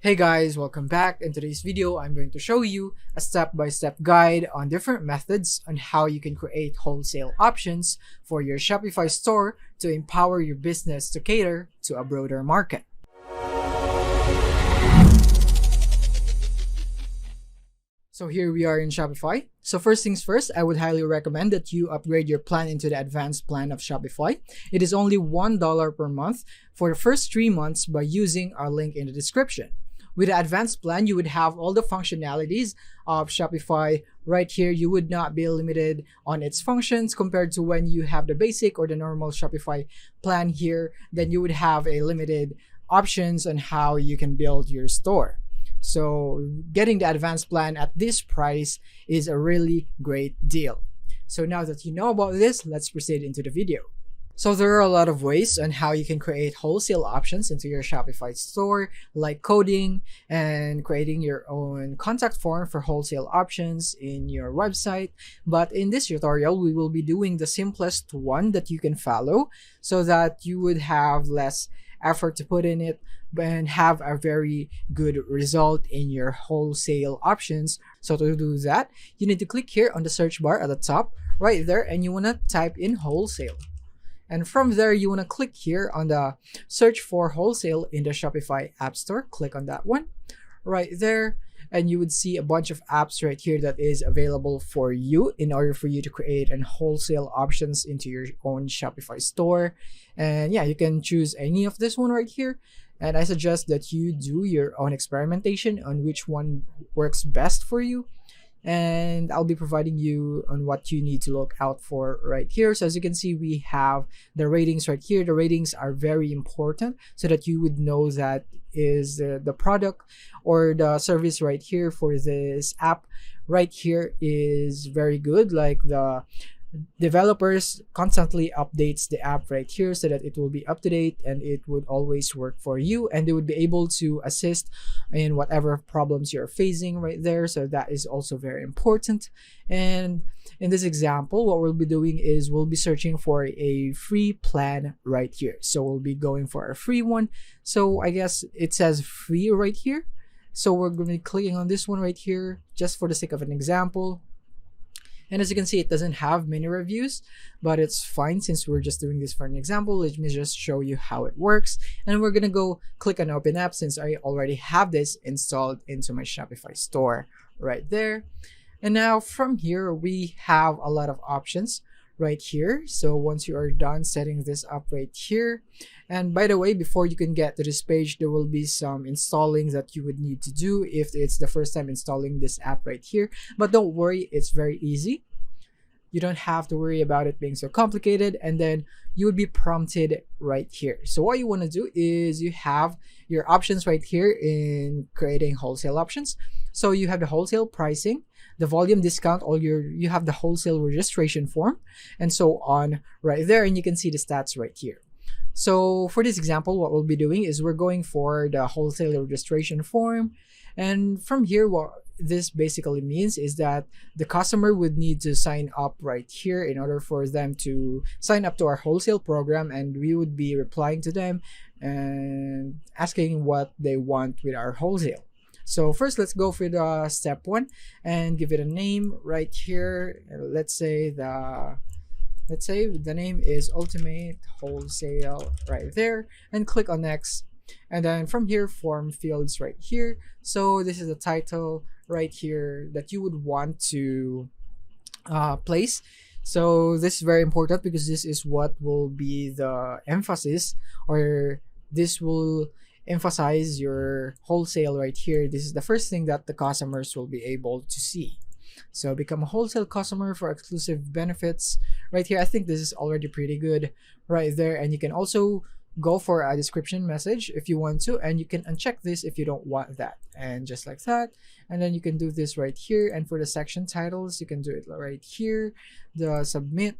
Hey guys, welcome back. In today's video, I'm going to show you a step-by-step guide on different methods on how you can create wholesale options for your Shopify store to empower your business to cater to a broader market. So here we are in Shopify. So first things first, I would highly recommend that you upgrade your plan into the advanced plan of Shopify. It is only $1 per month for the first 3 months by using our link in the description. With the advanced plan, you would have all the functionalities of Shopify right here. You would not be limited on its functions compared to when you have the basic or the normal Shopify plan here. Then you would have a limited options on how you can build your store. So getting the advanced plan at this price is a really great deal. So now that you know about this, let's proceed into the video. So there are a lot of ways on how you can create wholesale options into your Shopify store, like coding and creating your own contact form for wholesale options in your website. But in this tutorial, we will be doing the simplest one that you can follow so that you would have less effort to put in it and have a very good result in your wholesale options. So to do that, you need to click here on the search bar at the top right there, and you want to type in wholesale. And from there, you want to click here on the search for wholesale in the Shopify App Store. Click on that one right there. And you would see a bunch of apps right here that is available for you in order for you to create and wholesale options into your own Shopify store. And yeah, you can choose any of this one right here. And I suggest that you do your own experimentation on which one works best for you. And I'll be providing you on what you need to look out for right here. So as you can see, we have the ratings right here. The ratings are very important so that you would know that is the product or the service right here for this app right here is very good. Like the developers constantly updates the app right here so that it will be up to date and it would always work for you, and they would be able to assist in whatever problems you're facing right there. So that is also very important. And in this example, what we'll be doing is we'll be searching for a free plan right here. So we'll be going for a free one. So I guess it says free right here. So we're going to be clicking on this one right here just for the sake of an example. And as you can see, it doesn't have many reviews, but it's fine since we're just doing this for an example. Let me just show you how it works. And we're going to go click on Open App since I already have this installed into my Shopify store right there. And now from here, we have a lot of options right here. So once you are done setting this up right here, and by the way, before you can get to this page, there will be some installing that you would need to do if it's the first time installing this app right here. But don't worry, it's very easy. You don't have to worry about it being so complicated, and then you would be prompted right here. So what you want to do is you have your options right here in creating wholesale options. So you have the wholesale pricing, the volume discount, you have the wholesale registration form, and so on right there, and you can see the stats right here. So for this example, what we'll be doing is we're going for the wholesale registration form, and from here, what this basically means is that the customer would need to sign up right here in order for them to sign up to our wholesale program, and we would be replying to them and asking what they want with our wholesale. So first, let's go for the step one and give it a name right here. Let's say the name is Ultimate Wholesale right there, and click on next. And then from here, form fields right here. So this is the title right here that you would want to place. So this is very important because this is what will be the emphasis, or this will emphasize your wholesale right here. This is the first thing that the customers will be able to see. So become a wholesale customer for exclusive benefits right here. I think this is already pretty good right there. And you can also go for a description message if you want to, and you can uncheck this if you don't want that, and just like that. And then you can do this right here. And for the section titles, you can do it right here, the submit.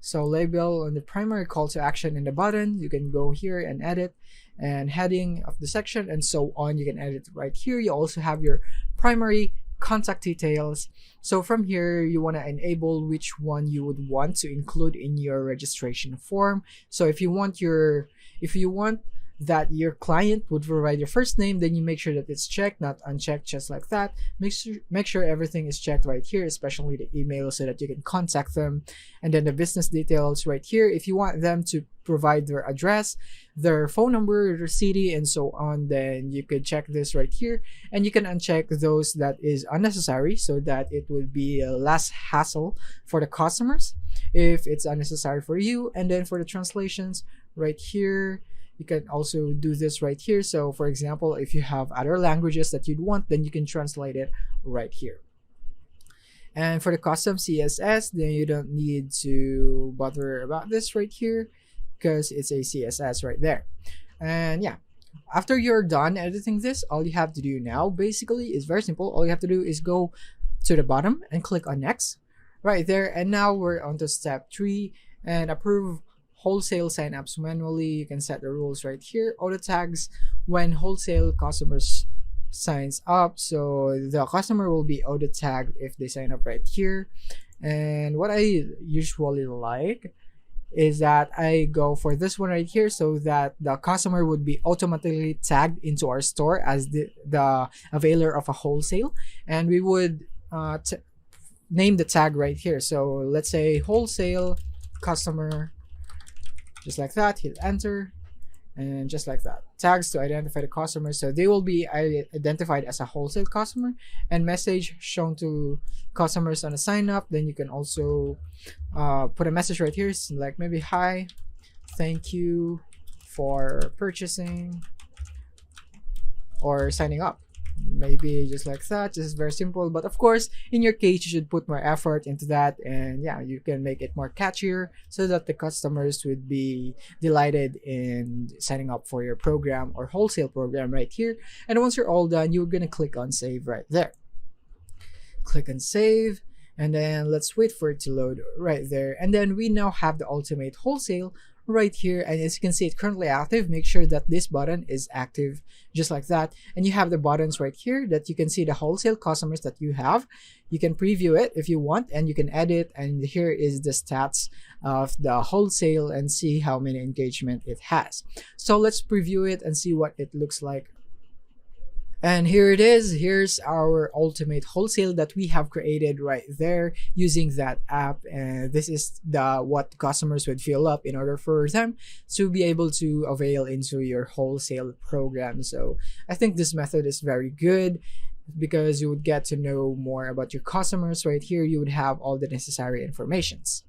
So label on the primary call to action in the button, you can go here and edit, and heading of the section and so on, you can edit right here. You also have your primary contact details. So from here, you want to enable which one you would want to include in your registration form. So if you want that your client would provide your first name, then you make sure that it's checked, not unchecked, just like that. Make sure everything is checked right here, especially the email, so that you can contact them. And then the business details right here, if you want them to provide their address, their phone number, their city, and so on, then you could check this right here, and you can uncheck those that is unnecessary, so that it would be less hassle for the customers if it's unnecessary for you. And then for the translations right here, you can also do this right here. So for example, if you have other languages that you'd want, then you can translate it right here. And for the custom CSS, then you don't need to bother about this right here, because it's a CSS right there. And yeah, after you're done editing this, all you have to do now basically is very simple. All you have to do is go to the bottom and click on next right there. And now we're on to step 3, and approve wholesale signups manually. You can set the rules right here. Auto tags when wholesale customers signs up, so the customer will be auto tagged if they sign up right here. And what I usually like is that I go for this one right here, so that the customer would be automatically tagged into our store as the availer of a wholesale. And we would name the tag right here. So let's say wholesale customer, just like that. Hit enter, and just like that, tags to identify the customer, so they will be identified as a wholesale customer. And message shown to customers on a sign up. Then you can also put a message right here, like maybe, hi, thank you for purchasing or signing up, maybe just like that. This is very simple, but of course in your case you should put more effort into that. And yeah, you can make it more catchier, so that the customers would be delighted in signing up for your program or wholesale program right here. And once you're all done, you're gonna click on save right there. Click on save, and then let's wait for it to load right there. And then we now have the ultimate wholesale right here, and as you can see, it's currently active. Make sure that this button is active, just like that. And you have the buttons right here that you can see the wholesale customers that you have. You can preview it if you want, and you can edit. And here is the stats of the wholesale and see how many engagement it has. So let's preview it and see what it looks like. And here it is. Here's our ultimate wholesale that we have created right there using that app. And this is what customers would fill up in order for them to be able to avail into your wholesale program. So I think this method is very good, because you would get to know more about your customers right here. You would have all the necessary informations.